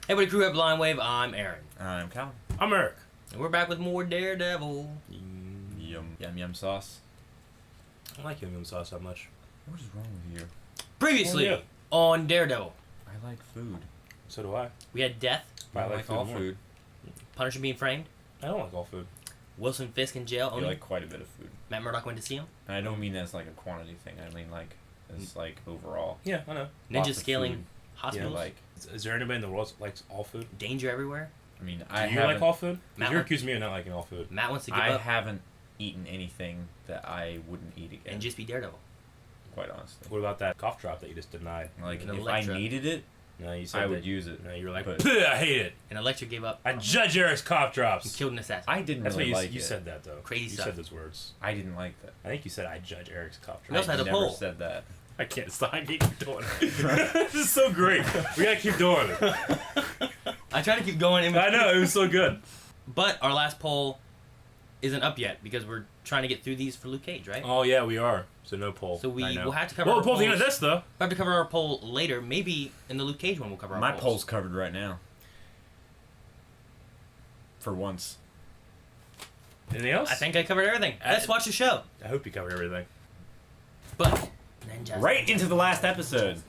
Hey, buddy, crew at Blind Wave. I'm Aaron. I'm Cal. I'm Eric. And we're back with more DareDevil. Yum yum sauce. I don't like yum sauce that much. What is wrong with you? Previously on DareDevil, I like food. So do I. we had Death, I like all food. Punisher being framed, I don't like all food. Wilson Fisk in jail. I like quite a bit of food. Matt Murdock went to see him. And I don't mean as like a quantity thing. I mean like as like overall. Yeah, I know. Ninja Lots of scaling food. hospitals. Yeah, like Is there anybody in the world that likes all food? Danger everywhere. I mean Do I you haven't like all food? Matt You're went- accusing me of not liking all food. Matt wants to give I up haven't eaten anything that I wouldn't eat again. and just be Daredevil. Quite honestly. What about that cough drop that you just denied? Like An if Electra. I needed it, No, you said I that- would use it. No, you were like, But- "Bleh, I hate it. And Electra gave up I judge Eric's cough and drops. killed an assassin. I didn't That's really what like you it. said that though. Crazy you stuff. said those words. I didn't like that. I think you said I judge Eric's cough We also drops. had a never poll. said that. I can't stop. I keep doing it. This is so great. We gotta keep doing it. I try to keep going in I know, it was so good. But our last poll isn't up yet because we're trying to get through these for Luke Cage, right? Oh yeah, we are. So no poll. So I know. we'll have to cover Well, our we'll pull the end of polls. this though. We'll have to cover our poll later. Maybe in the Luke Cage one we'll cover our My polls. poll's covered right now. For once. Anything else? I think I covered everything. Let's watch the show. I hope you covered everything. But ninjas. Right into the last episode. It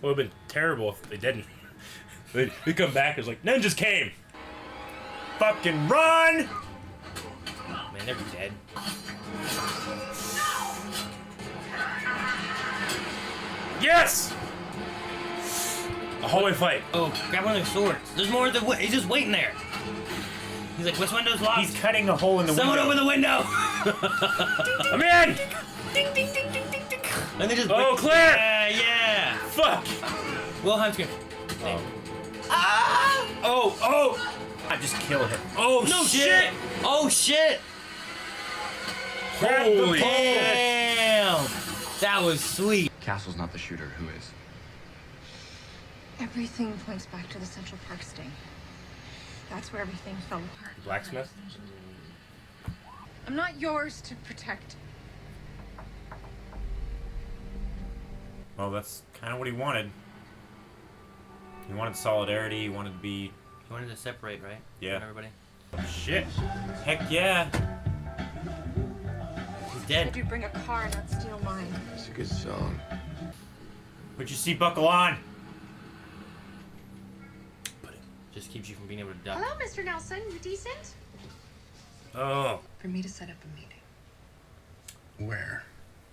would have been terrible if they didn't. We come back, it's like, ninjas came! Fucking run! Man, they're dead. Yes! A hallway fight. Oh, grab one of the swords. There's more of the. He's just waiting there. He's like, which window's locked? He's cutting a hole in the Someone window. open the window! I'm in! And they just. Oh, Claire! Yeah! Fuck! Wilhelm scream. Oh! I just kill him. Oh, No shit! shit! Oh shit! Holy shit! Damn! That was sweet. Castle's not the shooter. Who is? Everything points back to the Central Park sting. That's where everything fell apart. Blacksmith? I'm not yours to protect. Well, that's kind of what he wanted. He wanted solidarity. He wanted to be... You wanted to separate, right? Yeah. From everybody. Shit. Heck yeah. He's I dead. do bring a car, not steal mine. It's a good song. Put your seatbuckle on. Just keeps you from being able to duck. Hello, Mr. Nelson. You decent? Oh. For me to set up a meeting. Where?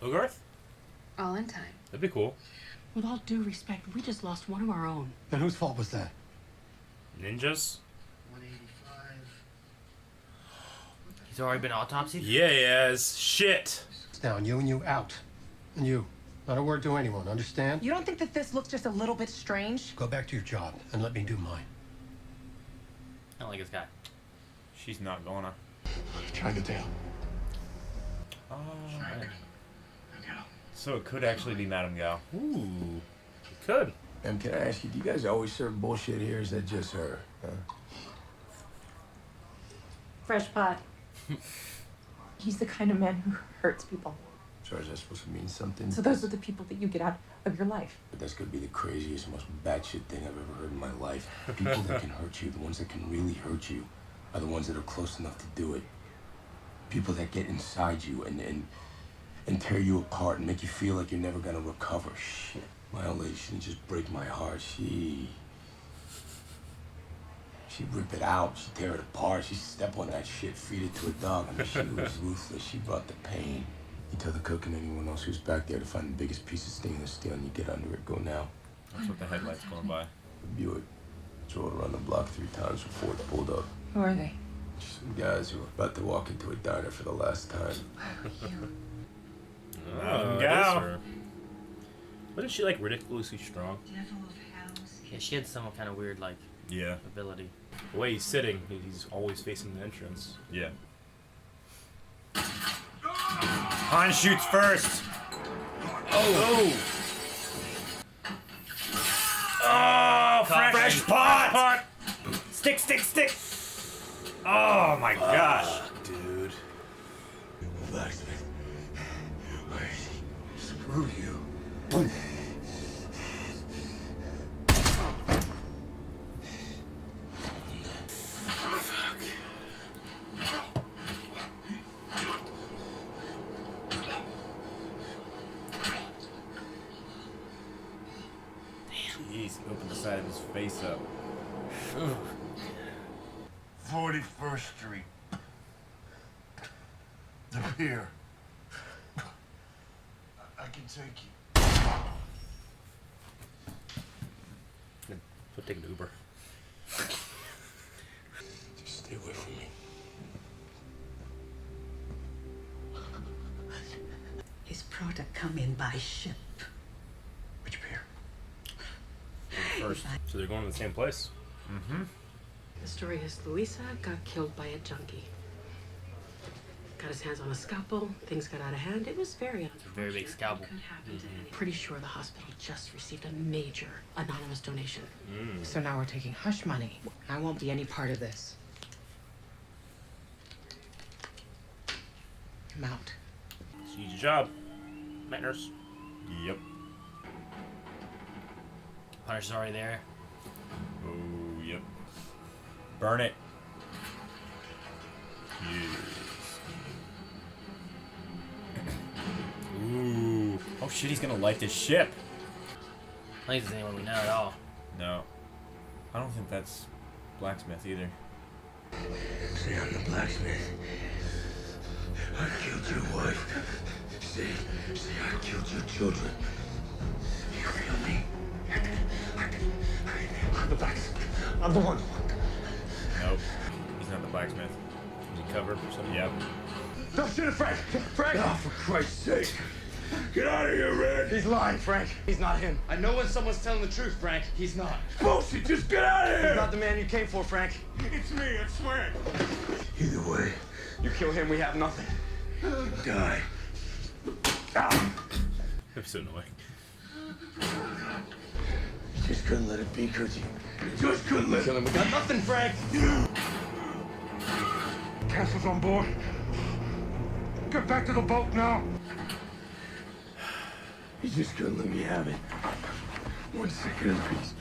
Hogarth? All in time. That'd be cool. With all due respect, we just lost one of our own. Then whose fault was that? Ninjas? 185. He's already been autopsied? Yeah, he has. Shit. Down, you and you out. And you. Not a word to anyone, understand? You don't think that this looks just a little bit strange? Go back to your job and let me do mine. I don't like this guy. She's not gonna. Chinatown. Oh. So it could actually be Madame Gao. Ooh. You could. Can I ask you, do you guys always serve bullshit here, or is that just her? Huh? Fresh pot. He's the kind of man who hurts people. Sorry, is that supposed to mean something? So those are the people that you get out of your life. But that's gonna be the craziest, most batshit thing I've ever heard in my life. People that can hurt you, the ones that can really hurt you, are the ones that are close enough to do it. People that get inside you and tear you apart and make you feel like you're never gonna recover. Shit. My old lady, she didn't just break my heart. She'd rip it out. She'd tear it apart. She'd step on that shit, feed it to a dog. I mean, she was ruthless. She brought the pain. You tell the cook and anyone else who's back there to find the biggest piece of stainless steel and you get under it. Go now. That's what the headlight's going by. The Buick. Drove around the block 3 times before it pulled up. Who are they? Some guys who were about to walk into a diner for the last time. Oh, Gao. it is her. Wasn't she like ridiculously strong? Yeah, she had some kind of weird, like, Yeah. ability. The way he's sitting, he's always facing the entrance. Yeah. Han shoots first. Oh! Oh, Fresh fresh pot. Stick, stick, stick. Oh my gosh. Dude. Blacksmith. Where is he? Screw you. face up. 41st Street. The pier. I can take you. So take an Uber. Just stay away from me. His product come in by ship. Which pier? First. So they're going to the same place. Mm-hmm. The story is Luisa got killed by a junkie. Got his hands on a scalpel. Things got out of hand. It was very unfortunate. Very big scalpel. Could happen to anyone. Pretty sure the hospital just received a major anonymous donation. So now we're taking hush money. I won't be any part of this. I'm out. So you did your job. Night nurse. Yep. Punisher's already there. Oh, yep. Burn it. Yes. Ooh. Oh shit, he's gonna light this ship. I don't think there's anyone we know at all. No. I don't think that's Blacksmith either. Say I'm the blacksmith. I killed your wife. Say I killed your children. You feel me? I'm the blacksmith. I'm the one. Nope. He's not the blacksmith. Is he covered or something? Yep. Don't shoot it, Frank! Frank! Oh, for Christ's sake! Get out of here, Red! He's lying, Frank. He's not him. I know when someone's telling the truth, Frank. He's not. Bullshit! Just get out of here! He's not the man you came for, Frank. It's me, I swear. Either way, You kill him, we have nothing. die. Ah. That's so annoying. You just couldn't let it be, could you? You just couldn't let Kill him, we got nothing, Frank. Castle's on board. Get back to the boat now. You just couldn't let me have it. 1 second of peace.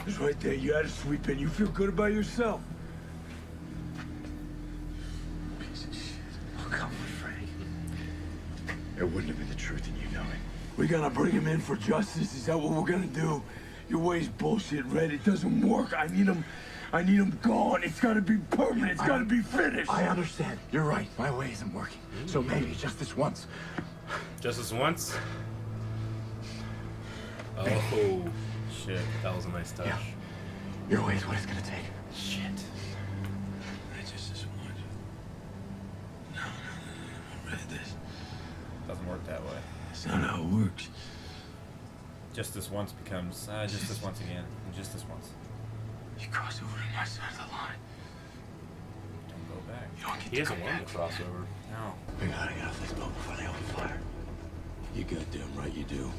It's right there. You had a sweep in. You feel good about yourself. Piece of shit. Oh, come on, Frank. It wouldn't have been the truth and you know it. We gotta bring him in for justice. Is that what we're gonna do? Your way's bullshit, Red. It doesn't work. I need him gone. It's gotta be permanent. It's gotta be finished. I understand. You're right. My way isn't working. So maybe just this once. Just this once. Oh, shit. That was a nice touch. Yeah. Your way is what it's gonna take. Shit. I just this once. No. Red, this. Doesn't work that way. That's not how it works. Just this once becomes just this once again. And just this once. You cross over to my side of the line. Don't go back. You don't get He to hasn't come won back. the crossover. No. We gotta get off this boat before they open fire. You goddamn right you do.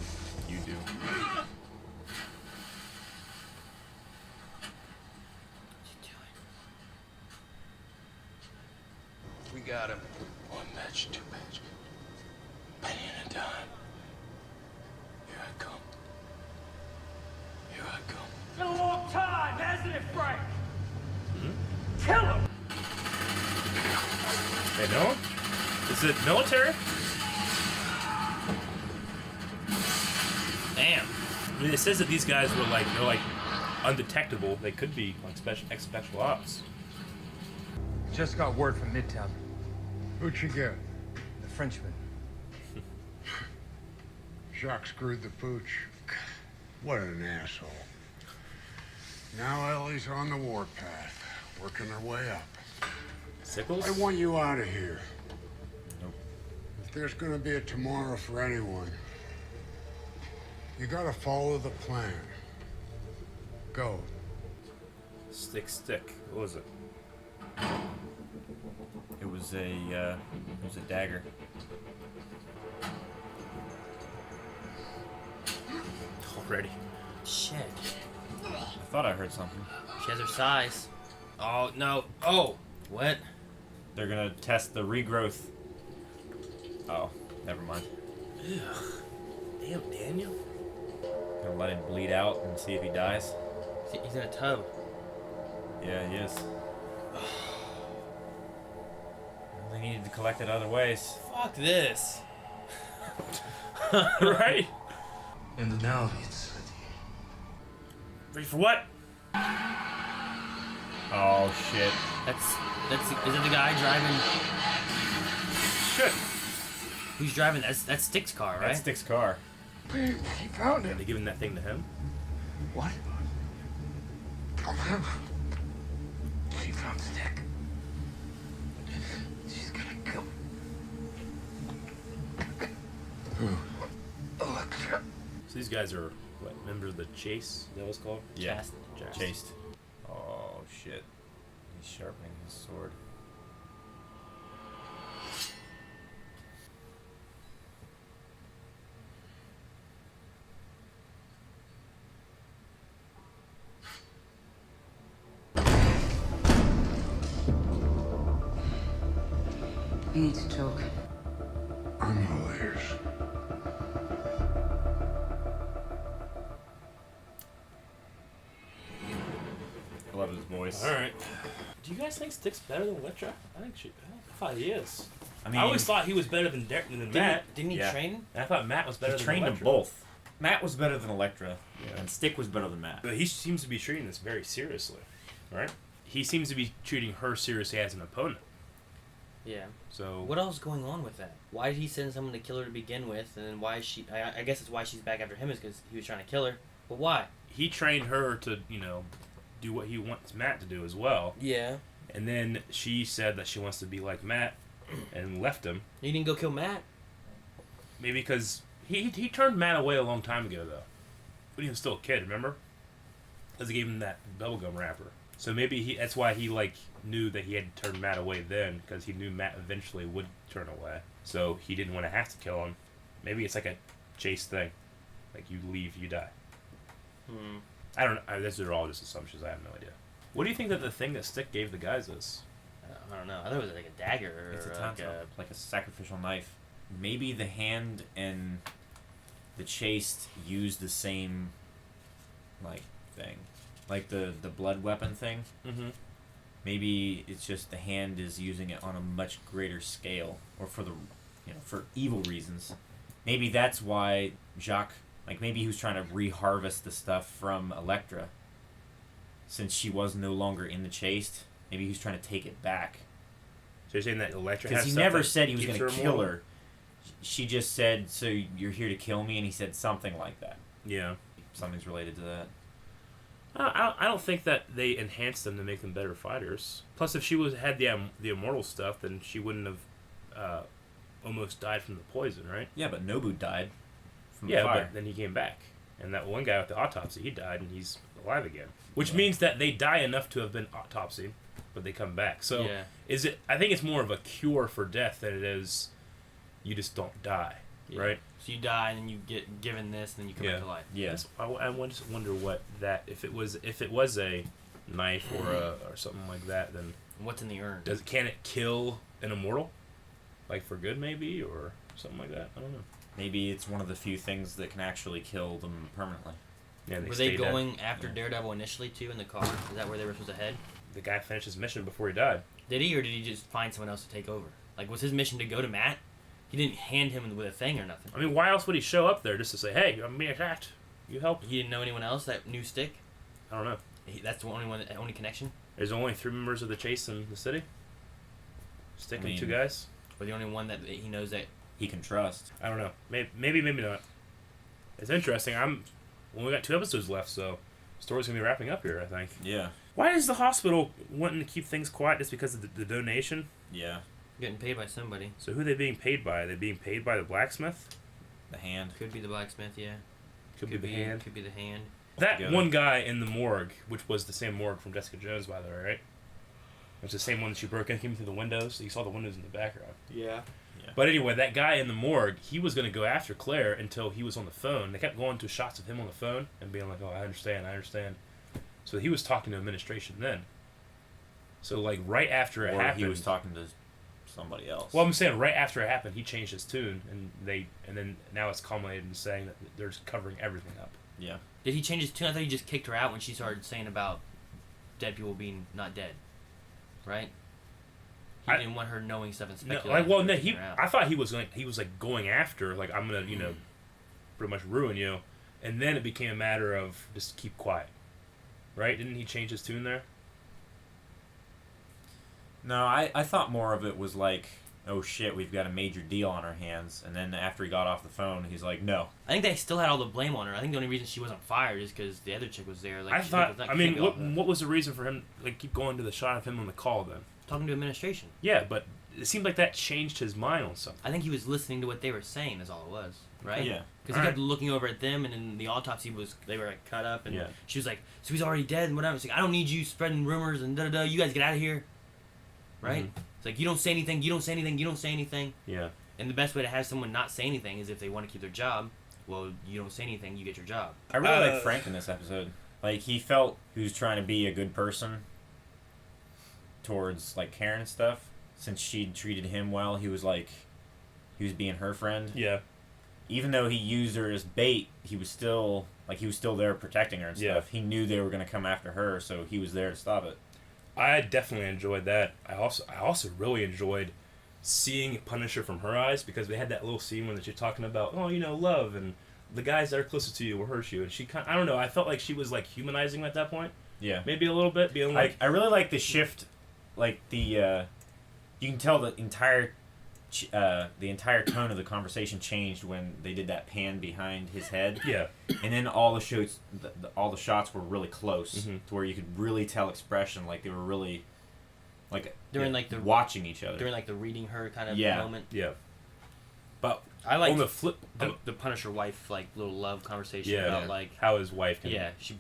You do. We got him. One match, two match. Penny and a dime. Here I come. Here I come. It's been a long time, hasn't it, Frank? Kill him! They know him? Is it military? Damn. I mean, it says that these guys were like, they're like undetectable. They could be like special ops. Just got word from Midtown. Who'd you get? The Frenchman. Jacques screwed the pooch. What an asshole. Now Ellie's on the warpath, working her way up. Sickles? I want you out of here. Nope. If there's gonna be a tomorrow for anyone, you gotta follow the plan. Go. Stick. What was it? It was a dagger. Already. Shit. I thought I heard something. She has her size. Oh, no. Oh! What? They're gonna test the regrowth. Oh, never mind. Ugh. Damn, Daniel. Gonna let him bleed out and see if he dies. He's in a tub. Yeah, he is. They needed to collect it other ways. Fuck this. Right? And now it's Ready for what? Oh shit. Is it the guy driving? Shit. Who's driving? That's Stick's car, right? That's Stick's car. He found Are it. they giving that thing to him? What? She found Stick. She's gonna kill him. Electra. So these guys are what? Members of the Chaste? Is that what it's called? Yeah. Chaste. Chaste. Oh shit. He's sharpening his sword. You need to talk. I'm all ears. I love his voice. All right. Do you guys think Stick's better than Electra? I thought he is. I mean, I always thought he was better than Matt. Didn't he Yeah. train? And I thought Matt was better he than trained them Electra. both. Matt was better than Electra, Yeah. and Stick was better than Matt. But he seems to be treating this very seriously, right? He seems to be treating her seriously as an opponent. Yeah. So What else is going on with that? Why did he send someone to kill her to begin with, and then why is she? I guess it's why she's back after him is because he was trying to kill her. But why? he trained her to, do what he wants Matt to do as well. Yeah. And then she said that she wants to be like Matt and left him. He didn't go kill Matt. Maybe because he turned Matt away a long time ago, though. When he was still a kid, remember? Because he gave him that bubblegum wrapper. So maybe that's why he, knew that he had to turn Matt away then, because he knew Matt eventually would turn away. So he didn't want to have to kill him. Maybe it's like a Chase thing. Like, you leave, you die. I don't know. These are all just assumptions. I have no idea. What do you think that the thing that Stick gave the guys is? I don't know. I thought it was like a dagger or It's a like tanto, like a sacrificial knife. Maybe the hand and the Chaste use the same, thing. Like the blood weapon thing. Mm-hmm. Maybe it's just the hand is using it on a much greater scale, or for for evil reasons. Maybe that's why Jacques, maybe he was trying to reharvest the stuff from Electra. Since she was no longer in the Chaste, maybe he was trying to take it back. So you're saying that Electra has Because he stuff never that said he was keeps going to kill immortal? her. She just said, "So you're here to kill me," and he said something like that. Yeah. Something's related to that. I don't think that they enhanced them to make them better fighters. Plus, if she had the immortal stuff, then she wouldn't have almost died from the poison, right? Yeah, but Nobu died from the Yeah, fire. but then he came back. And that one guy with the autopsy, he died, and he's alive again. Which means that they die enough to have been autopsied, but they come back. So, Yeah. I think it's more of a cure for death than it is you just don't die, Yeah. right? So you die and then you get given this, and then you come back to life. Yes. I just wonder what that if it was a knife or something like that, then What's in the urn? can it kill an immortal, like for good maybe, or something like that? I don't know. Maybe it's one of the few things that can actually kill them permanently. Yeah, Were they stay dead. going after Daredevil initially too in the car? Is that where they were supposed to head? The guy finished his mission before he died. Did he, or did he just find someone else to take over? Like, was his mission to go to Matt? He didn't hand him with a thing or nothing. I mean, why else would he show up there just to say, "Hey, I'm being attacked. You help"? He didn't know anyone else that knew Stick. I don't know. That's the only connection. There's only 3 members of the Chase in the city. Stick and 2 mean- guys. Or the only one that he knows that. He can trust. I don't know. Maybe not. It's interesting. Well, we got 2 episodes left, so the story's gonna be wrapping up here, I think. Yeah. Why is the hospital wanting to keep things quiet? Just because of the donation? Yeah. Getting paid by somebody. So who are they being paid by? Are they being paid by the blacksmith? The hand. Could be the blacksmith, yeah. Could be the hand. Could be the hand. That Together. one guy in the morgue, which was the same morgue from Jessica Jones, by the way, right? It's the same one that she broke in, came through the windows. So you saw the windows in the background. Yeah. But anyway, that guy in the morgue, he was going to go after Claire until he was on the phone. They kept going to shots of him on the phone and being like, "Oh, I understand." So he was talking to administration then. So right after it Or happened, he was talking to somebody else. well, I'm saying right after it happened, he changed his tune, and then now it's culminated in saying that they're just covering everything up. Yeah. Did he change his tune? I thought he just kicked her out when she started saying about dead people being not dead. Right? He didn't want her knowing stuff and No, speculating. I thought he was going after, I'm gonna pretty much ruin you, and then it became a matter of just keep quiet. right? Didn't he change his tune there? No, I thought more of it was like, oh shit, we've got a major deal on our hands. And then after he got off the phone, he's like, no. I think they still had all the blame on her. I think the only reason she wasn't fired is because the other chick was there. Like, I thought. I mean, what was the reason for him like keep going to the shot of him on the call then? Talking to administration. Yeah, but it seemed like that changed his mind on something. I think he was listening to what they were saying. Is all it was, right? Yeah. Because he kept looking over at them, and then the autopsy they were like cut up, and Yeah. she was like, "So he's already dead," and whatever. It's like, I don't need you spreading rumors and da da da. You guys get out of here, right? Mhm. It's like, you don't say anything, you don't say anything, you don't say anything. Yeah. And the best way to have someone not say anything is if they want to keep their job. Well, you don't say anything, you get your job. I really like Frank in this episode. Like, he felt he was trying to be a good person towards, like, Karen and stuff. Since she'd treated him well, he was being her friend. Yeah. Even though he used her as bait, he was still there protecting her and stuff. He knew they were going to come after her, so he was there to stop it. I definitely enjoyed that. I also really enjoyed seeing Punisher from her eyes, because they had that little scene when she's talking about, oh, you know, love and the guys that are closest to you will hurt you, and she I don't know, I felt like she was like humanizing him at that point. Yeah, maybe a little bit, being like, I really like the shift, like the you can tell the entire tone of the conversation changed when they did that pan behind his head. Yeah, and then all the shots were really close to where you could really tell expression, like they were really like during like the watching each other during like the reading her kind of moment. Yeah, but I like on the flip the Punisher wife like little love conversation yeah, about like how his wife can she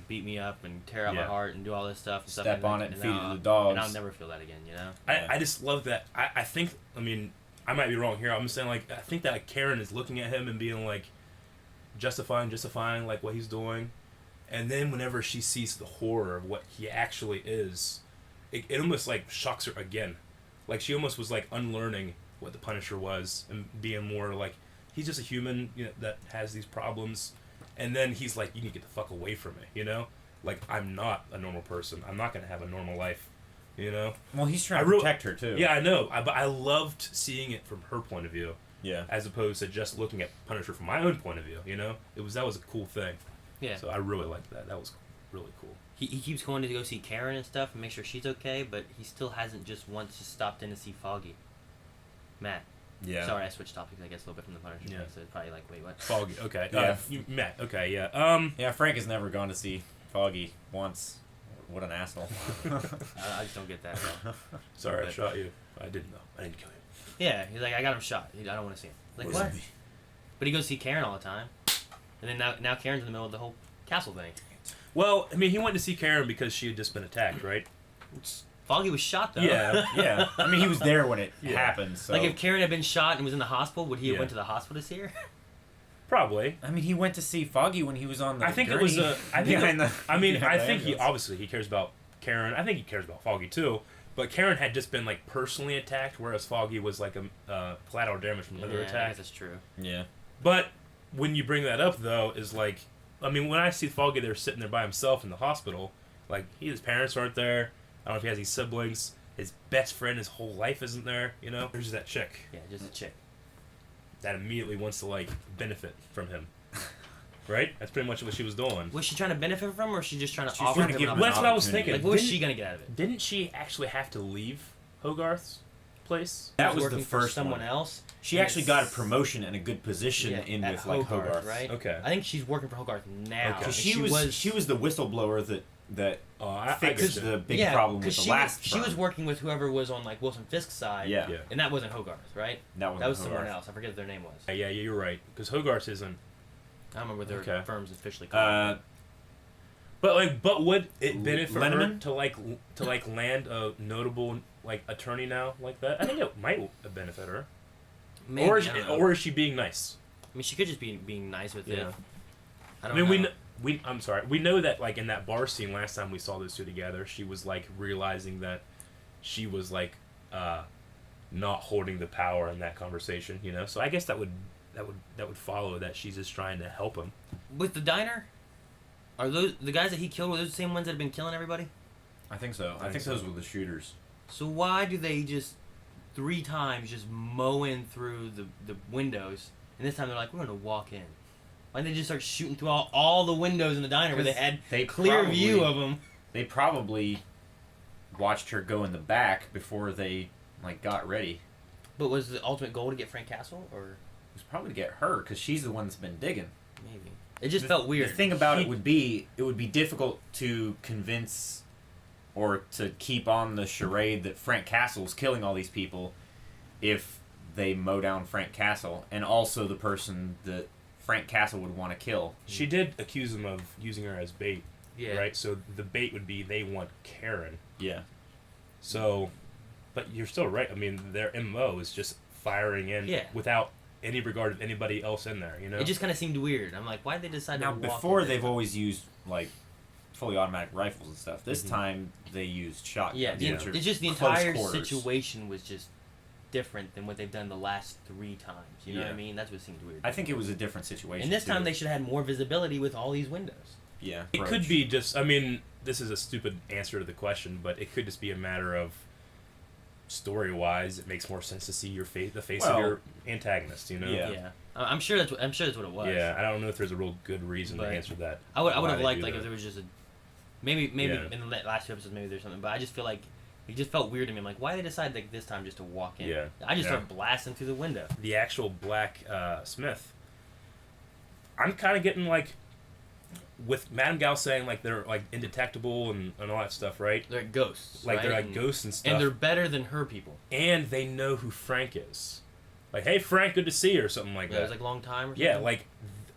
beat me up and tear out my heart and do all this stuff and step stuff on and it and feed it to the dogs, and I'll never feel that again, you know. I just love that. I think, I mean, I might be wrong here. I'm saying, like, I think that like, Karen is looking at him and being like justifying like what he's doing, and then whenever she sees the horror of what he actually is, it almost like shocks her again. Like, she almost was like unlearning what the Punisher was and being more like, he's just a human, you know, that has these problems. And then he's like, you need to get the fuck away from me, you know? Like, I'm not a normal person. I'm not going to have a normal life, you know? Well, he's trying to protect her, too. Yeah, I know. But I loved seeing it from her point of view. Yeah. As opposed to just looking at Punisher from my own point of view, you know? That was a cool thing. Yeah. So I really liked that. That was really cool. He keeps going to go see Karen and stuff and make sure she's okay, but he still hasn't just once just stopped in to see Foggy. Matt. Yeah. Sorry, I switched topics, I guess, a little bit from the Punisher. Yeah. So probably like, wait, what? Foggy, okay. Yeah. Matt, okay, yeah. Yeah, Frank has never gone to see Foggy once. What an asshole. I just don't get that, though. Sorry, I shot you. I didn't know. I didn't kill you. Yeah, he's like, I got him shot. I don't want to see him. Like, what? But he goes see Karen all the time. And then now Karen's in the middle of the whole castle thing. Well, I mean, he went to see Karen because she had just been attacked, right? Foggy was shot, though. Yeah, yeah. I mean, he was there when it happened, so... Like, if Karen had been shot and was in the hospital, would he have Yeah. went to the hospital to see her? Probably. I mean, he went to see Foggy when he was on the I think gurney it was a... I think behind the- I mean, behind I the think he... ambulance. Obviously, he cares about Karen. I think he cares about Foggy, too. But Karen had just been, like, personally attacked, whereas Foggy was, like, a collateral damage from another I attack. guess that's true. Yeah. But when you bring that up, though, is, like... I mean, when I see Foggy there sitting there by himself in the hospital, like, his parents aren't there. I don't know if he has any siblings. His best friend his whole life isn't there, you know? There's that chick. Yeah, just a chick. That immediately wants to, like, benefit from him. Right? That's pretty much what she was doing. Was she trying to benefit from him, or was she just trying to She was offer trying to him give an him Well, an that's what I was opportunity. thinking. Like, what was she going to get out of it? Didn't she actually have to leave Hogarth's place? That was working the for first someone one. else. She and actually it's- got a promotion and a good position in at with like Hogarth, right? Okay. I think she's working for Hogarth now. Okay. Because and she was the whistleblower that I fixed get the you. big problem with 'cause the last. She was firm. working with whoever was on like Wilson Fisk's side. Yeah. Yeah. And that wasn't Hogarth, right? That was wasn't someone Hogarth. else. I forget what their name was. Yeah, you're right. Because Hogarth isn't. I don't remember what their Okay. firm's officially called. But would it benefit her Lenneman? to land a notable like attorney now like that? I think it might benefit her. Maybe, or I don't know. or is she being nice? I mean, she could just be being nice with Yeah. it. I I don't mean, know. I'm sorry. We know that like in that bar scene last time we saw those two together, she was like realizing that she was like not holding the power in that conversation, you know. So I guess that would follow that she's just trying to help him. With the diner, are those the guys that he killed? Were those the same ones that have been killing everybody? I think so. I think those were the shooters. So why do they just 3 times just mow in through the windows, and this time they're like, we're gonna walk in? Why didn't they just start shooting through all the windows in the diner where they had clear probably- view of them? They probably watched her go in the back before they like got ready. But was the ultimate goal to get Frank Castle, or It was probably to get her because she's the one that's been digging. maybe it just felt weird? The thing about it would be difficult to convince or to keep on the charade that Frank Castle's killing all these people if they mow down Frank Castle and also the person that Frank Castle would want to kill. She did accuse him of using her as bait. Yeah. Right? So the bait would be they want Karen. Yeah. So, but you're still right. I mean, their MO is just firing in without any regard of anybody else in there, you know? It just kind of seemed weird. I'm like, why'd they decide Now, to walk before in there? they've always used, like, fully automatic rifles and stuff. This time, they used shotguns. Yeah, which are it's just the close entire quarters. situation was just different than what they've done the last 3 times. You know what I mean? That's what seemed weird. I think it was a different situation, And this time too. they should have had more visibility with all these windows. Yeah. It could be just, I mean, this is a stupid answer to the question, but it could just be a matter of story-wise, it makes more sense to see the face of your antagonist, you know? Yeah. I'm sure that's what it was. Yeah, I don't know if there's a real good reason to answer that. I would why have they liked do like that. if there was just a maybe in the last 2 episodes maybe there's something, but I just feel like it just felt weird to me. I'm like, why did they decide like this time just to walk in? Yeah. I just started blasting through the window. The actual Blacksmith, I'm kind of getting like, with Madame Gal saying like they're like indetectable and all that stuff, right? They're ghosts, like right? they're like ghosts and stuff, and they're better than her people. And they know who Frank is. Like, hey Frank, good to see you, or something like that. It was like long time. Or something? Yeah, like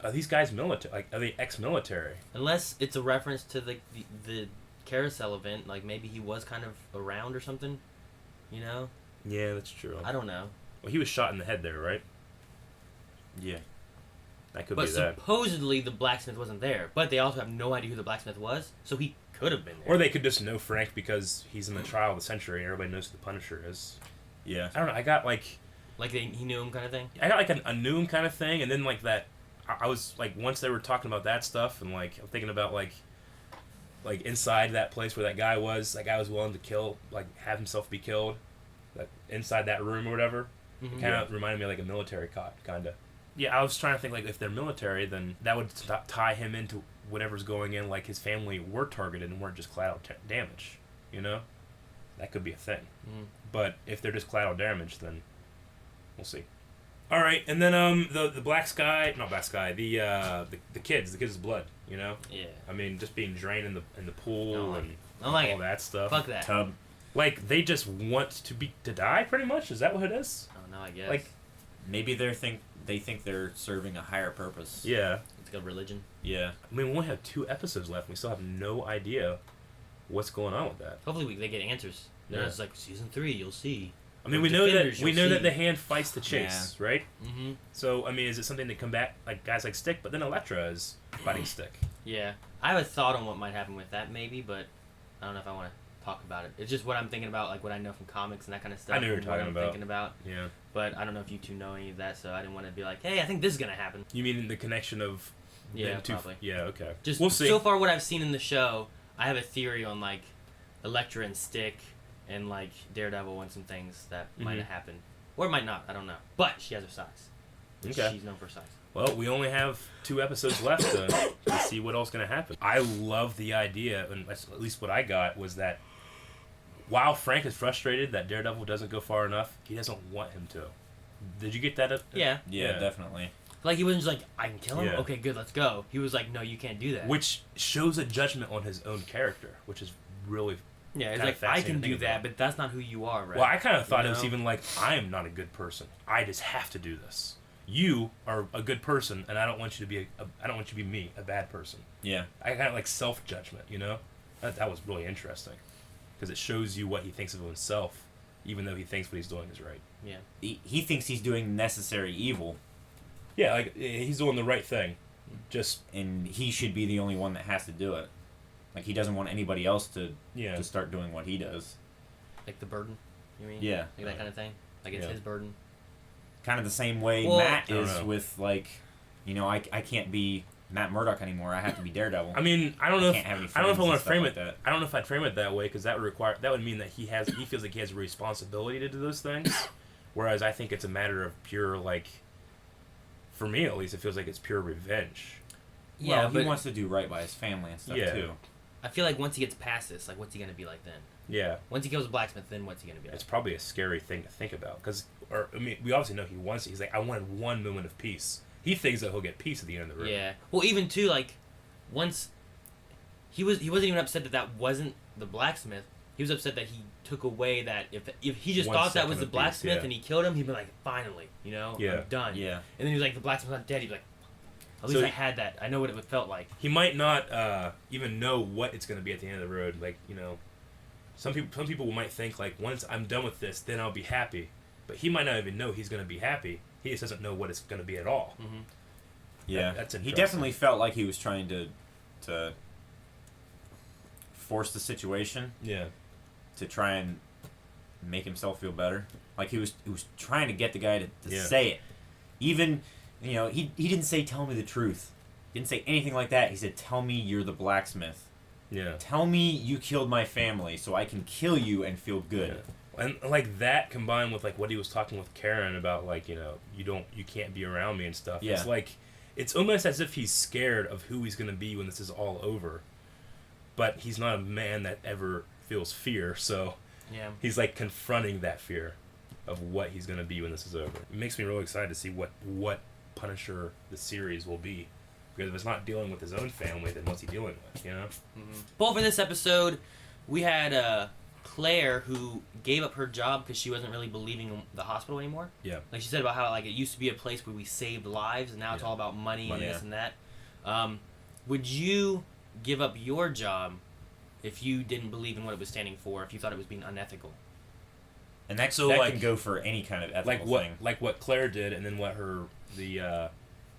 are these guys military? Like, are they ex-military? Unless it's a reference to the carousel event, like maybe he was kind of around or something, you know? Yeah, that's true. I don't know. Well, he was shot in the head there, right? Yeah. That could But be that. supposedly the blacksmith wasn't there, but they also have no idea who the blacksmith was, so he could have been there. Or they could just know Frank because he's in the trial of the century and everybody knows who the Punisher is. Yeah. I don't know. I got like he knew him kind of thing. I got like a knew him kind of thing, and then like that. I was like, once they were talking about that stuff, and like I'm thinking about like inside that place where that guy was willing to kill, like have himself be killed, like inside that room or whatever. Mhm. It kind of reminded me of like a military cop, kind of. Yeah, I was trying to think like if they're military, then that would tie him into whatever's going in. Like his family were targeted and weren't just collateral damage. You know, that could be a thing. Mhm. But if they're just collateral damage, then we'll see. All right, and then the black sky, not black sky, the kids' blood, you know. Yeah. I mean, just being drained in the pool and I like all that stuff. Fuck that. Tub. Like they just want to die, pretty much. Is that what it is? Oh no, I guess. Like maybe they think they're serving a higher purpose. Yeah. It's like a religion. Yeah. I mean, we only have 2 episodes left. And we still have no idea what's going on with that. Hopefully they get answers. Yeah. It's like season 3, you'll see. I mean, Or we know Defenders, that you'll see. the hand fights the Chase, right? Mm-hmm. So I mean, is it something to combat like guys like Stick? But then Electra is fighting Stick. Yeah, I have a thought on what might happen with that, maybe, but I don't know if I want to talk about it. It's just what I'm thinking about, like what I know from comics and that kind of stuff. I know what you're and what talking I'm about. Thinking about. Yeah. But I don't know if you two know any of that, so I didn't want to be like, hey, I think this is gonna happen. You mean the connection of? Yeah, them two? probably. Yeah. Okay. Just we'll see. so far, what I've seen in the show, I have a theory on like Electra and Stick and like DareDevil and some things that might Mhm. have happened, or it might not. I don't know. But she has her size. Okay. She's known for size. Well, we only have 2 episodes left to see what else is going to happen. I love the idea, and that's at least what I got, was that while Frank is frustrated that Daredevil doesn't go far enough, he doesn't want him to. Did you get that? Yeah. Yeah, definitely. Like he wasn't just like, I can kill him? Yeah. Okay, good, let's go. He was like, no, you can't do that. Which shows a judgment on his own character, which is really Yeah, it's kinda like, I fascinating can to do think that, about. but that's not who you are, right? Well, I kind of thought You it was know? even like, I am not a good person. I just have to do this. You are a good person, and I don't want you to be I don't want you to be me, a bad person. Yeah. I kind of like self-judgment, you know? That was really interesting. Because it shows you what he thinks of himself, even though he thinks what he's doing is right. Yeah. He thinks he's doing necessary evil. Yeah, like, he's doing the right thing. Just... And he should be the only one that has to do it. Like, he doesn't want anybody else to start doing what he does. Like the burden, you mean? Yeah. Like that kind of thing? Like it's his burden? Kind of the same way Well, Matt I don't is know. with, like, you know, I can't be Matt Murdock anymore. I have to be Daredevil. I mean, I don't know can't have any I don't know if I friends want and to frame stuff it like that. I don't know if I'd frame it that way, because that would mean that he feels like he has a responsibility to do those things, whereas I think it's a matter of pure, like, for me at least, it feels like it's pure revenge. Yeah, well, but he wants to do right by his family and stuff too. I feel like once he gets past this, like, what's he gonna be like then? Yeah. Once he kills the blacksmith, then what's he gonna be like? It's probably a scary thing to think about, we obviously know he wants it. He's like, I wanted one moment of peace. He thinks that he'll get peace at the end of the road. Yeah. Well, even too, like, once he wasn't even upset that wasn't the blacksmith. He was upset that he took away that if he just thought that was the blacksmith and he killed him, he'd be like, finally, I'm done. Yeah. And then he was like, the blacksmith's not dead. He'd be like, at least I had that. I know what it felt like. He might not even know what it's going to be at the end of the road. Like, some people might think, like, once I'm done with this, then I'll be happy. But he might not even know he's going to be happy. He just doesn't know what it's going to be at all. Mm-hmm. Yeah. That's he interesting. definitely felt like he was trying to force the situation. Yeah. To try and make himself feel better. Like he was trying to get the guy to say it. Even, he didn't say, tell me the truth. He didn't say anything like that. He said, tell me you're the blacksmith. Yeah. Tell me you killed my family so I can kill you and feel good. Yeah. And like that combined with like what he was talking with Karen about, like, you can't be around me and stuff. Yeah. It's like, it's almost as if he's scared of who he's going to be when this is all over. But he's not a man that ever feels fear, so he's like confronting that fear of what he's going to be when this is over. It makes me really excited to see what Punisher the series will be, because if it's not dealing with his own family, then what's he dealing with, Mm-hmm. Well, for this episode, we had Claire, who gave up her job because she wasn't really believing in the hospital anymore. Yeah. Like she said about how, like, it used to be a place where we saved lives, and now it's all about money and this and that. Would you give up your job if you didn't believe in what it was standing for, if you thought it was being unethical? And that can go for any kind of ethical thing. Like what Claire did, and then what her friend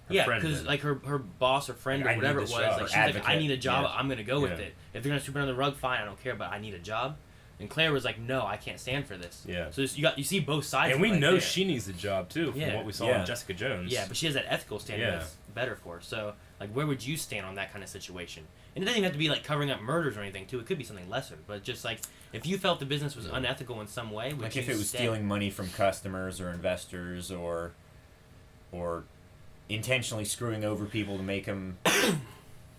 because did. like her boss or friend or whatever it was, like she's like, I need a job, I'm gonna go with it. If they're gonna sweep it under the rug, fine, I don't care, but I need a job. And Claire was like, no, I can't stand for this. Yeah. So you see both sides. And we right know there. she needs the job too, from what we saw in Jessica Jones. Yeah, but she has that ethical standard that's better for her. So, like, where would you stand on that kind of situation? And it doesn't even have to be like covering up murders or anything too. It could be something lesser. But just like, if you felt the business was unethical in some way, would like you if it was stay? stealing money from customers or investors or intentionally screwing over people to make them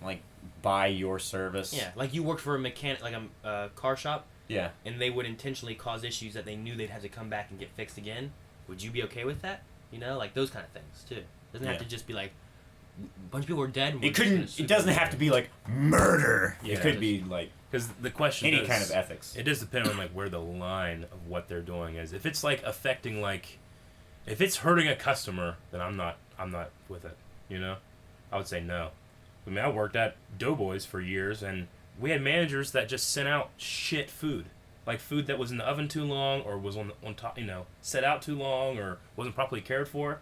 like buy your service. Yeah, like you worked for a mechanic, like a car shop. Yeah. And they would intentionally cause issues that they knew they'd have to come back and get fixed again. Would you be okay with that? Like those kind of things too. Doesn't have to just be like a bunch of people are dead. And It doesn't have to be like murder. Yeah, it could be like, because the question any kind of ethics. It does depend on like where the line of what they're doing is. If it's like affecting, like, if it's hurting a customer, then I'm not with it. I would say no. I mean, I worked at Doughboys for years, and we had managers that just sent out shit food, like food that was in the oven too long, or was on top, set out too long, or wasn't properly cared for,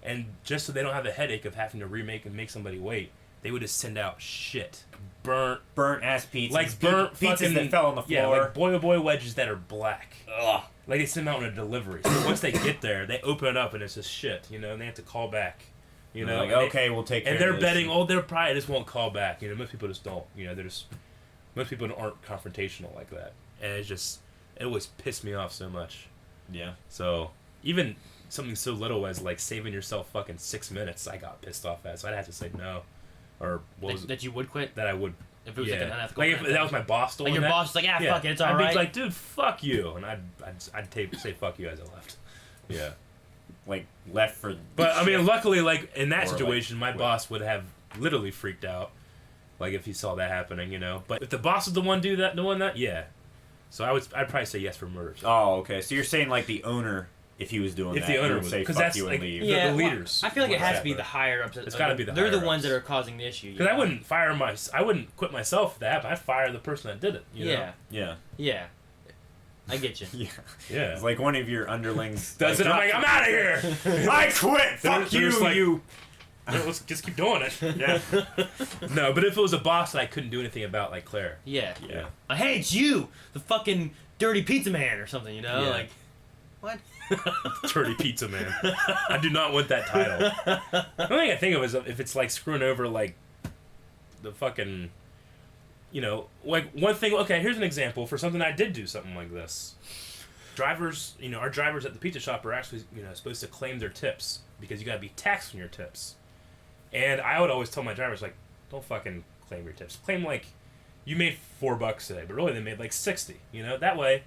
and just so they don't have the headache of having to remake and make somebody wait, they would just send out shit, burnt ass pizzas, like burnt pizzas that fell on the floor, like boy wedges that are black. Ugh. Like they send them out on a delivery. So once they get there, they open it up and it's just shit, and they have to call back. Like, okay, we'll take care of this. And they're betting, they're probably just won't call back. Most people just don't. Most people aren't confrontational like that. And it always pissed me off so much. Yeah. So, even something so little as, like, saving yourself fucking 6 minutes, I got pissed off at. So I'd have to say no. Or what was it? That you would quit? That I would. If it was like an unethical Like, if that was my boss doing like your that. boss is like, fuck it, it's alright. I'd be like, dude, fuck you. And I'd say fuck you as I left. Yeah. Like, left for... But, I mean, luckily, like, in that situation, my boss would have literally freaked out. Like, if he saw that happening, But if the boss is the one doing that, yeah. So I'd probably say yes for murder. So. Oh, okay. So you're saying, like, the owner, if he was doing that, if the owner would was, say fuck that's you like, and leave. the leaders. I feel like it has to be the higher ups. It's got to be the They're higher the ones ups. that are causing the issue. Because I wouldn't I wouldn't quit myself if that happened. I'd fire the person that did it. Yeah. I get you. Yeah. It's like one of your underlings does it. I'm like, I'm out of here. I quit. Fuck you. Like, you. Let's just keep doing it. Yeah. No, but if it was a boss that I couldn't do anything about, like Claire. Yeah. Yeah. Hey, it's you, the fucking dirty pizza man or something. Yeah. Like, what? Dirty pizza man. I do not want that title. The only thing I think of is if it's like screwing over like the fucking, like one thing. Okay, here's an example for something I did do something like this. drivers, our drivers at the pizza shop are actually, supposed to claim their tips because you gotta be taxed on your tips. And I would always tell my drivers, like, don't fucking claim your tips. Claim, like, you made $4 today, but really they made, like, 60, That way,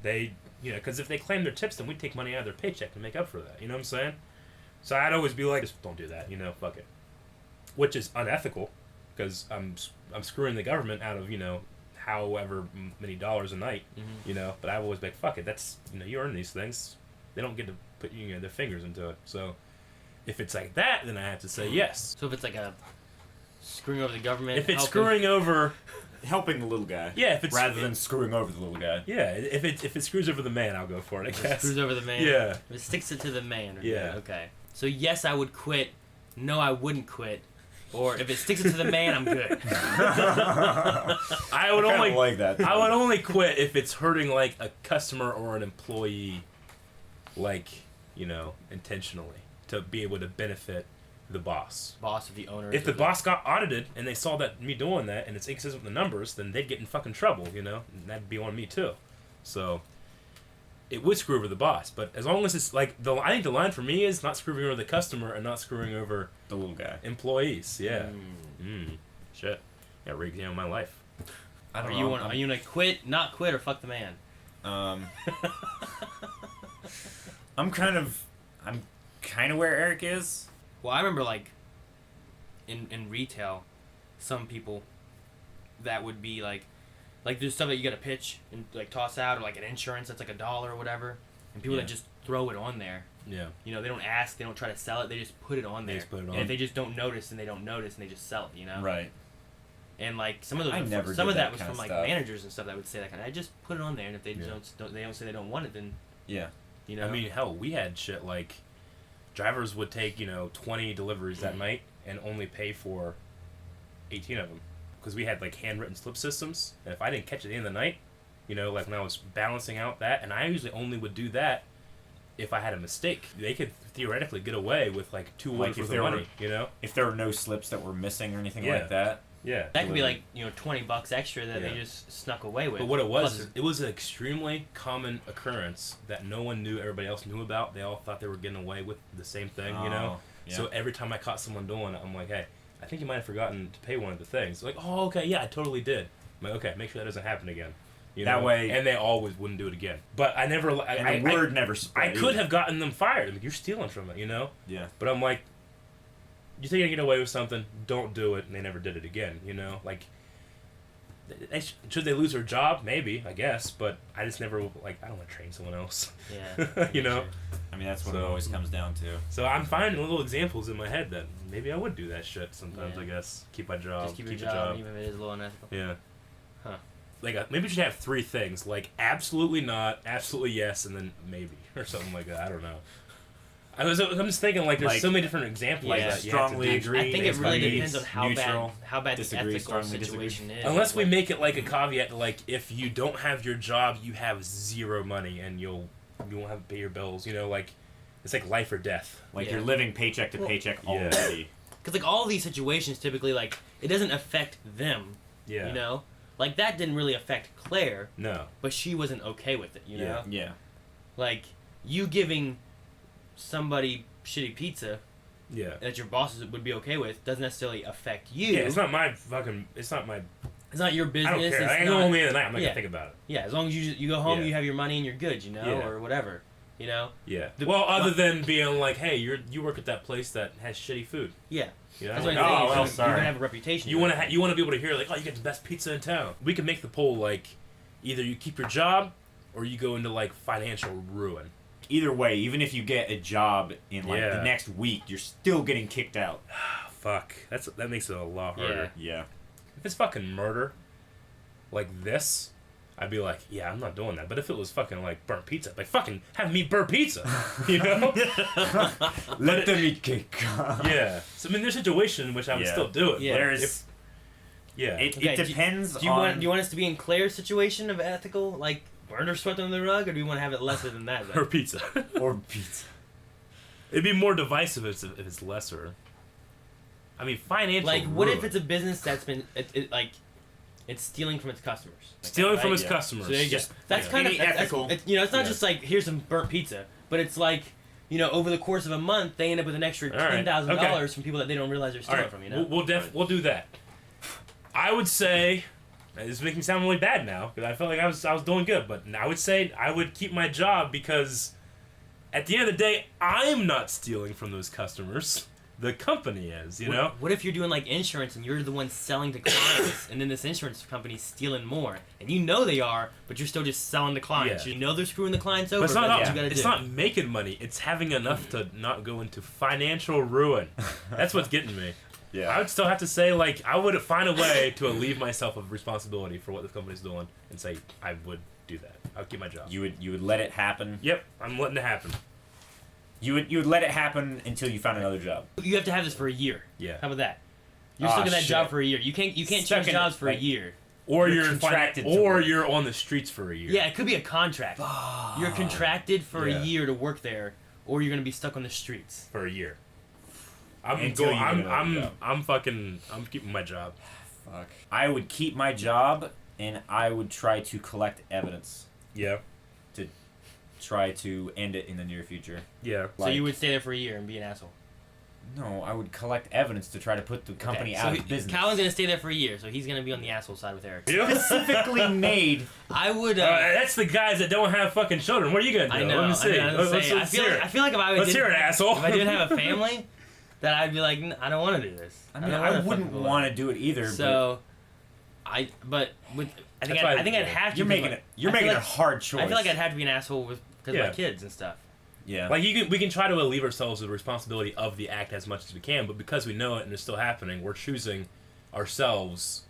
they, because if they claim their tips, then we take money out of their paycheck to make up for that, you know what I'm saying? So I'd always be like, just don't do that, fuck it. Which is unethical, because I'm screwing the government out of, however many dollars a night, but I've always been like, fuck it, that's, you earn these things. They don't get to put, their fingers into it. So if it's like that, then I have to say yes. So if it's like a screwing over the government, if it's screwing over, helping the little guy, yeah, if it's rather than screwing over the little guy, yeah, if it screws over the man, I'll go for it. I guess. Screws over the man. Yeah. If it sticks it to the man. Yeah. Okay. So yes, I would quit. No, I wouldn't quit. Or if it sticks it to the man, I'm good. I would only like that. I would only quit if it's hurting like a customer or an employee, like intentionally, to be able to benefit the boss. Boss of the owner. If the boss got audited and they saw that me doing that and it's inconsistent with the numbers, then they'd get in fucking trouble, and that'd be on me too. So it would screw over the boss, but as long as it's like I think the line for me is not screwing over the customer and not screwing over the little guy. Employees, yeah. Shit. Yeah, rigged my life. I don't know. Are you gonna quit, not quit, or fuck the man? I'm kind of where Eric is. Well, I remember like in retail, some people that would be like there's stuff that you gotta pitch and like toss out, or like an insurance that's like $1 or whatever, and people that just throw it on there. Yeah. They don't ask, they don't try to sell it, they just put it on there. And if they just don't notice, then they don't notice, and they just sell it. Right. And like some of those, some of that was from like managers and stuff that would say that kind of. I just put it on there, and if they don't say they don't want it, then yeah. I mean, hell, we had shit like drivers would take 20 deliveries that night and only pay for 18 of them. Because we had like handwritten slip systems, and if I didn't catch it at the end of the night, like when I was balancing out that, and I usually only would do that if I had a mistake. They could theoretically get away with like 2 orders worth of money, if there were no slips that were missing or anything like that. Yeah, that could be like $20 extra that they just snuck away with. But what it was, is it was an extremely common occurrence that no one knew, everybody else knew about. They all thought they were getting away with the same thing, Yeah. So every time I caught someone doing it, I'm like, hey, I think you might have forgotten to pay one of the things. Like, oh, okay, yeah, I totally did. I'm like, okay, make sure that doesn't happen again. That way, and they always wouldn't do it again. But I never, and the word never spread. I could have gotten them fired. I'm like, you're stealing from it, Yeah. But I'm like, you think I get away with something? Don't do it, and they never did it again. Like, should they lose their job? Maybe, I guess. But I just never I don't want to train someone else. Yeah. I mean, that's what it always comes down to. So I'm finding little examples in my head that maybe I would do that shit sometimes. I guess keep my job. Just keep your job, even if it is a little unethical. Yeah. Huh. Like maybe we should have 3 things, like absolutely not, absolutely yes, and then maybe or something like that. I don't know. I'm just thinking like there's so many different examples. Like that strongly agree. I think it really depends on how neutral, bad the disagree, ethical situation is. Unless we make it like a caveat, like if you don't have your job, you have 0 money and you won't have to pay your bills. Like it's like life or death. Like you're living paycheck to paycheck already. Because like all these situations, typically like it doesn't affect them. Yeah. Like that didn't really affect Claire. No. But she wasn't okay with it. Yeah. Yeah. Like you giving somebody shitty pizza that your bosses would be okay with doesn't necessarily affect you. Yeah, it's not your business. I don't care. I ain't going home the other night. I'm not gonna think about it. Yeah, as long as you go home, you have your money and you're good, or whatever, Yeah. Other than being like, hey, you work at that place that has shitty food. Yeah. That's what I'm saying. You're gonna have a reputation. You want to be able to hear like, oh, you get the best pizza in town. We can make the poll like, either you keep your job, or you go into like financial ruin. Either way, even if you get a job in like the next week, you're still getting kicked out. Fuck. That makes it a lot harder. Yeah. If it's fucking murder, like this, I'd be like, yeah, I'm not doing that. But if it was fucking like burnt pizza, like fucking have me burn pizza, Let them eat cake. Yeah. So I mean, there's a situation in which I would still do it. Yeah. It depends. Do you want us to be in Claire's situation of ethical, like burn or swept under the rug, or do you want to have it lesser than that? Or pizza. Or pizza. It'd be more divisive if it's lesser. I mean, financial. Like, what if it's a business that's been like It's stealing from its customers. Stealing from Right? its customers. So there you go. Just That's kind of ethical. It's, it's not just like here's some burnt pizza, but it's like over the course of a month they end up with an extra $10,000 from people that they don't realize they're stealing from. We'll do that. I would say. This is making me sound really bad now because I felt like I was doing good, but I would say I would keep my job because at the end of the day, I'm not stealing from those customers. The company is, you know? What if you're doing like insurance and you're the one selling to clients and then this insurance company's stealing more and you know they are, but you're still just selling to clients. Yeah. You know they're screwing the clients over. But it's not, that's what you gotta it's do. not making money. It's having enough to not go into financial ruin. That's what's getting me. Yeah. I would still have to say, like, I would find a way to relieve myself of responsibility for what the company's doing and say, I would do that. I'll keep my job. You would let it happen. Yep, I'm letting it happen. You would let it happen until you found another job. You have to have this for a year. Yeah. How about that? You're stuck in that shit. job for a year. You can't change Stuck in jobs it, for a like- year. Or You're you're contracted to or work. you're on the streets for a year. Yeah, it could be a contract. You're contracted for Yeah. a year to work there, or you're gonna be stuck on the streets. For a year. I'm Until going. you get another job. I'm keeping my job. Fuck. I would keep my job, and I would try to collect evidence Yeah. to try to end it in the near future. Yeah. So you would stay there for a year and be an asshole. No, I would collect evidence to try to put the company out of business. Calvin's gonna stay there for a year, so he's gonna be on the asshole side with Eric. Specifically made. I would. That's the guys that don't have fucking children. What are you gonna do? I know. Let me see. I know, I was gonna say, I feel like if I Let's didn't hear it, have- asshole. If I didn't have a family, that I'd be like, I don't want to do this. I mean, don't I wanna wouldn't fucking go want there." to do it either. So, I think I'd have to. You're be making like- it. You're I feel making like- a hard choice. I feel like I'd have to be an asshole because of Yeah. my kids and stuff. Yeah. Like we can try to relieve ourselves of the responsibility of the act as much as we can, but because we know it and it's still happening, we're choosing ourselves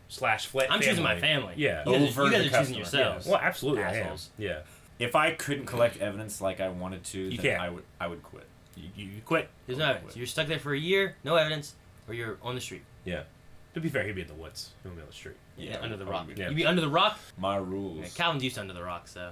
/ I'm choosing my family. Yeah. You guys Over are the choosing customer. yourselves. Well, absolutely, Assholes. I am. Yeah. If I couldn't collect evidence like I wanted to, You then can't. I would quit. You quit. There's no evidence. You're stuck there for a year, no evidence, or you're on the street. Yeah. To be fair, he'd be in the woods. He won't be on the street. Yeah, under the rock. Yeah. You'd be under the rock. My rules. Yeah, Calvin's used to under the rock, so.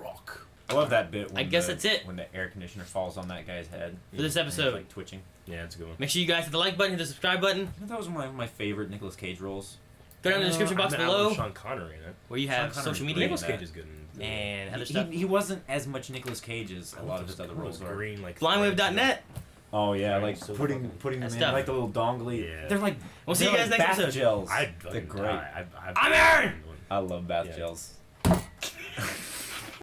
Rock. I love that bit. When I guess that's it. When the air conditioner falls on that guy's head For this and he's, episode. like twitching. Yeah, that's a good one. Make sure you guys hit the like button, hit the subscribe button. That was one of my favorite Nicolas Cage roles. Go down in the description box I'm out below with Sean Connery in it. where you have Sean Connery's social great. media Nicolas that. Cage is good. and other He, stuff. he wasn't as much Nicolas Cage as a lot of his other roles are. Green, like Blindwave.net. Oh yeah, like So putting fucking- them in stuff. like the little dongly. Yeah. They're like We'll see you they're guys like next bath episode. gels. I'd They're fucking great. die. I'm Aaron! I love bath Yeah. gels.